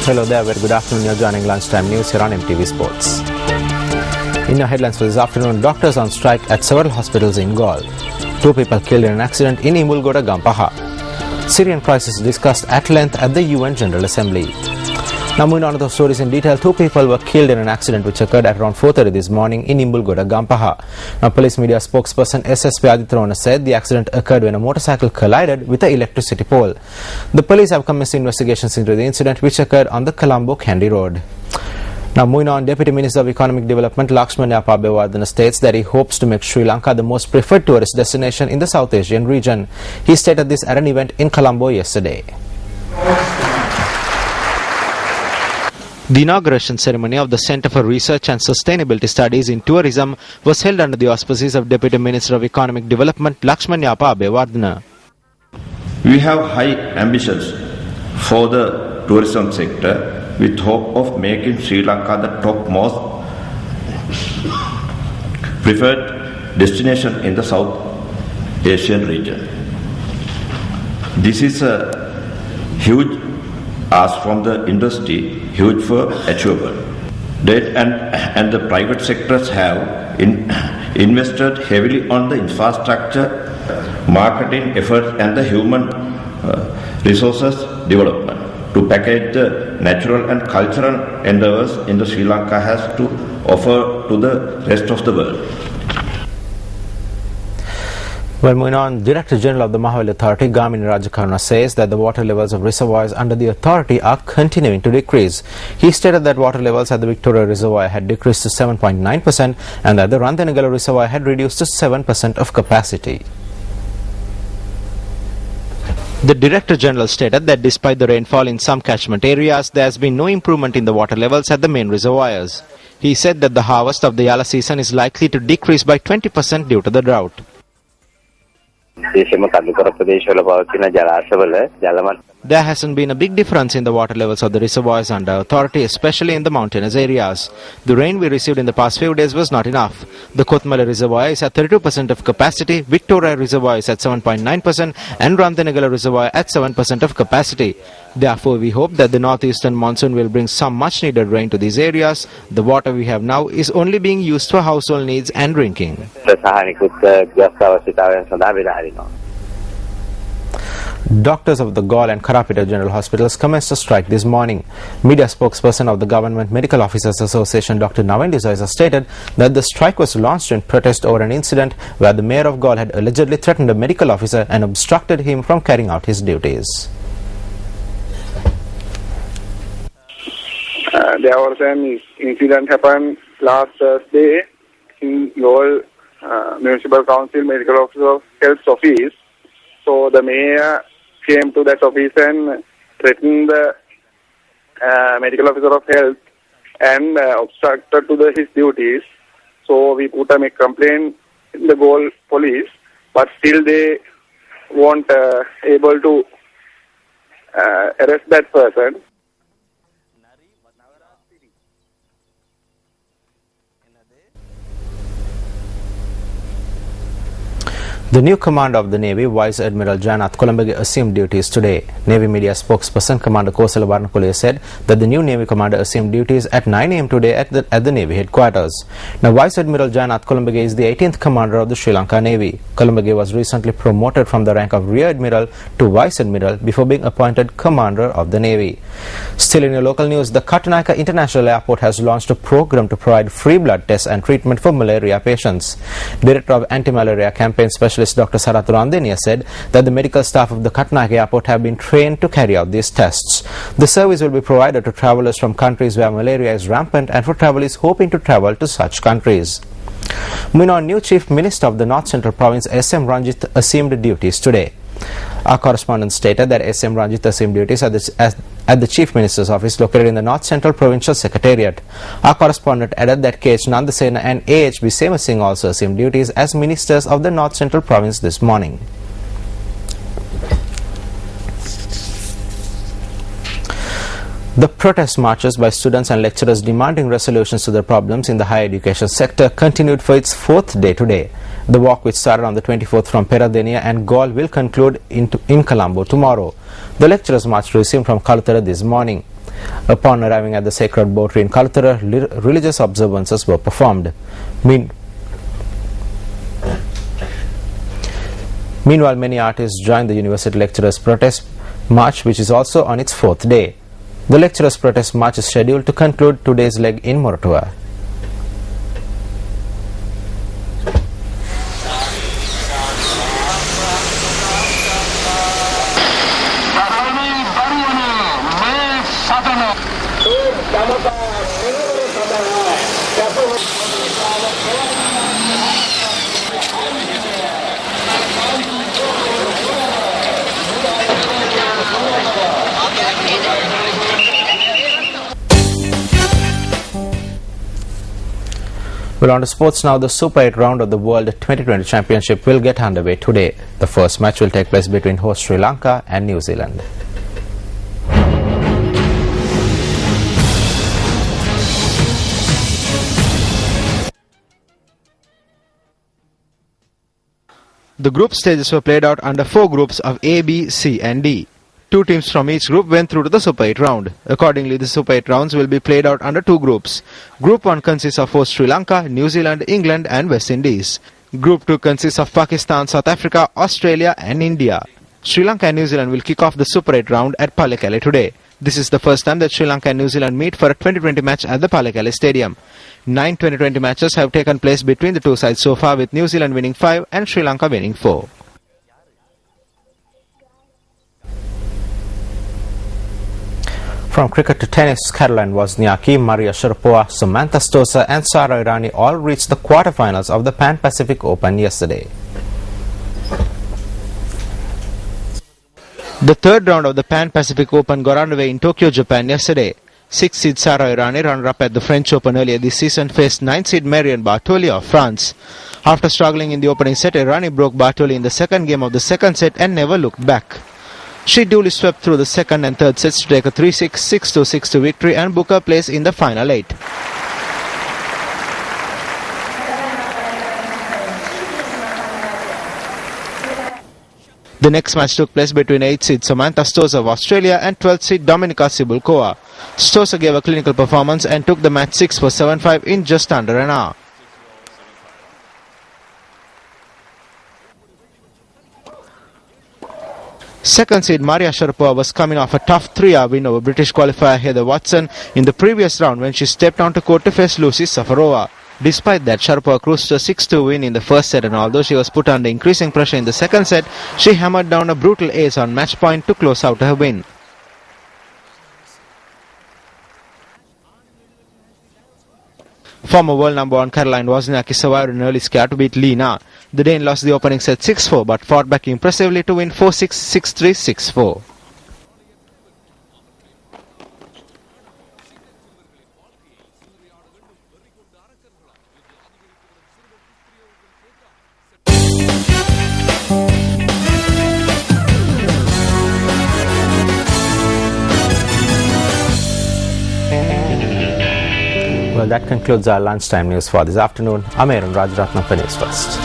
Hello there, very good afternoon. You're joining Lunchtime News here on Mtv Sports. In your headlines for this afternoon, doctors on strike at several hospitals in Gaul. 2 people killed in an accident in Imulgoda, Gampaha. Syrian crisis discussed at length at the UN General Assembly. Now moving on to the stories in detail, 2 people were killed in an accident which occurred at around 4:30 this morning in Imulgoda, Gampaha. Now police media spokesperson SSP Aditrona said the accident occurred when a motorcycle collided with an electricity pole. The police have commenced investigations into the incident which occurred on the Colombo-Kandy road. Now moving on, Deputy Minister of Economic Development Lakshman Abewardena states that he hopes to make Sri Lanka the most preferred tourist destination in the South Asian region. He stated this at an event in Colombo yesterday. The inauguration ceremony of the Centre for Research and Sustainability Studies in Tourism was held under the auspices of Deputy Minister of Economic Development Lakshman Abewardena. We have high ambitions for the tourism sector with hope of making Sri Lanka the top most preferred destination in the South Asian region. This is a huge ask from the industry, huge for achievable. That and the private sectors have invested heavily on the infrastructure, marketing efforts and the human resources development to package the natural and cultural endeavors in the Sri Lanka has to offer to the rest of the world. Well, moving on, Director General of the Mahaweli Authority, Gamini Rajakaruna, says that the water levels of reservoirs under the authority are continuing to decrease. He stated that water levels at the Victoria Reservoir had decreased to 7.9% and that the Rantanegala Reservoir had reduced to 7% of capacity. The Director General stated that despite the rainfall in some catchment areas, there has been no improvement in the water levels at the main reservoirs. He said that the harvest of the Yala season is likely to decrease by 20% due to the drought. There hasn't been a big difference in the water levels of the reservoirs under authority, especially in the mountainous areas. The rain we received in the past few days was not enough. The Kothmale Reservoir is at 32% of capacity, Victoria Reservoir is at 7.9% and Rantanegala Reservoir at 7% of capacity. Therefore, we hope that the northeastern monsoon will bring some much needed rain to these areas. The water we have now is only being used for household needs and drinking. Doctors of the Gaul and Karapita General Hospitals commenced a strike this morning. Media spokesperson of the Government Medical Officers Association, Dr. Navendi Zoisa, stated that the strike was launched in protest over an incident where the mayor of Gaul had allegedly threatened a medical officer and obstructed him from carrying out his duties. There was an incident happened last Thursday in Gaul Municipal Council Medical Officer of Health's office. So the mayor came to that office and threatened the medical officer of health and obstructed to his duties. So we put a complaint in the Gaul police, but still they weren't able to arrest that person. The new commander of the Navy, Vice Admiral Janath Kolambage, assumed duties today. Navy media spokesperson Commander Kosala Barnakulia said that the new Navy commander assumed duties at 9 a.m. today at the Navy headquarters. Now, Vice Admiral Janath Kolambage is the 18th commander of the Sri Lanka Navy. Kolambage was recently promoted from the rank of Rear Admiral to Vice Admiral before being appointed commander of the Navy. Still in your local news, the Katunayake International Airport has launched a program to provide free blood tests and treatment for malaria patients. Director of Anti-Malaria Campaign Specialist Dr. Sarat Randenia said that the medical staff of the Katunayake Airport have been trained to carry out these tests. The service will be provided to travellers from countries where malaria is rampant and for travellers hoping to travel to such countries. Moving on, new Chief Minister of the North Central Province SM Ranjit assumed duties today. Our correspondent stated that SM Ranjit assumed duties at the Chief Minister's office located in the North Central Provincial Secretariat. Our correspondent added that KH Nandasena and AHB Sema Singh also assumed duties as ministers of the North Central Province this morning. The protest marches by students and lecturers demanding resolutions to the problems in the higher education sector continued for its 4th day today. The walk, which started on the 24th from Peradeniya and Gaul, will conclude in Colombo tomorrow. The lecturers' march resumed from Kalutara this morning. Upon arriving at the sacred boat in Kalathura, religious observances were performed. Meanwhile, many artists joined the University Lecturers' Protest March, which is also on its 4th day. The Lecturers' Protest March is scheduled to conclude today's leg in Moratuwa. Well, on to sports now. The Super 8 round of the World 2020 Championship will get underway today. The first match will take place between host Sri Lanka and New Zealand. The group stages were played out under 4 groups of A, B, C and D. 2 teams from each group went through to the Super 8 round. Accordingly, the Super 8 rounds will be played out under 2 groups. Group 1 consists of host Sri Lanka, New Zealand, England and West Indies. Group 2 consists of Pakistan, South Africa, Australia and India. Sri Lanka and New Zealand will kick off the Super 8 round at Pallekele today. This is the first time that Sri Lanka and New Zealand meet for a 2020 match at the Pallekele Stadium. 9 2020 matches have taken place between the two sides so far, with New Zealand winning 5 and Sri Lanka winning 4. From cricket to tennis, Caroline Wozniacki, Maria Sharapova, Samantha Stosur and Sara Errani all reached the quarterfinals of the Pan Pacific Open yesterday. The third round of the Pan Pacific Open got underway in Tokyo, Japan yesterday. 6th seed Sara Errani, runner-up at the French Open earlier this season, faced 9th seed Marion Bartoli of France. After struggling in the opening set, Errani broke Bartoli in the second game of the second set and never looked back. She duly swept through the second and third sets to take a 3-6, 6-2, 6-2 victory and book her place in the final 8. The next match took place between 8th seed Samantha Stosur of Australia and 12th seed Dominika Cibulkova. Stosur gave a clinical performance and took the match 6 for 7-5 in just under an hour. Second seed Maria Sharapova was coming off a tough 3-hour win over British qualifier Heather Watson in the previous round when she stepped onto court to face Lucy Safarova. Despite that, Sharapova cruised to a 6-2 win in the first set, and although she was put under increasing pressure in the second set, she hammered down a brutal ace on match point to close out her win. Former world number 1 Caroline Wozniacki survived an early scare to beat Li Na. The Dane lost the opening set 6-4 but fought back impressively to win 4-6, 6-3, 6-4. Well, that concludes our lunchtime news for this afternoon. I'm Aaron Rajaratnam for News First.